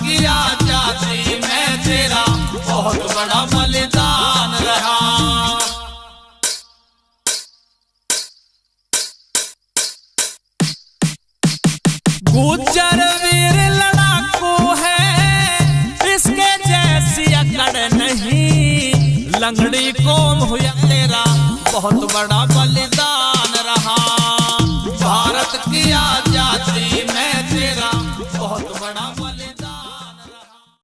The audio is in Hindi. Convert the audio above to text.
की आजादी में तेरा बहुत बड़ा बलिदान रहा। गुज्जर वीर लड़ाकू है, इसके जैसी अकड़ नहीं। लंगड़ी कौम हुआ तेरा बहुत बड़ा बलिदान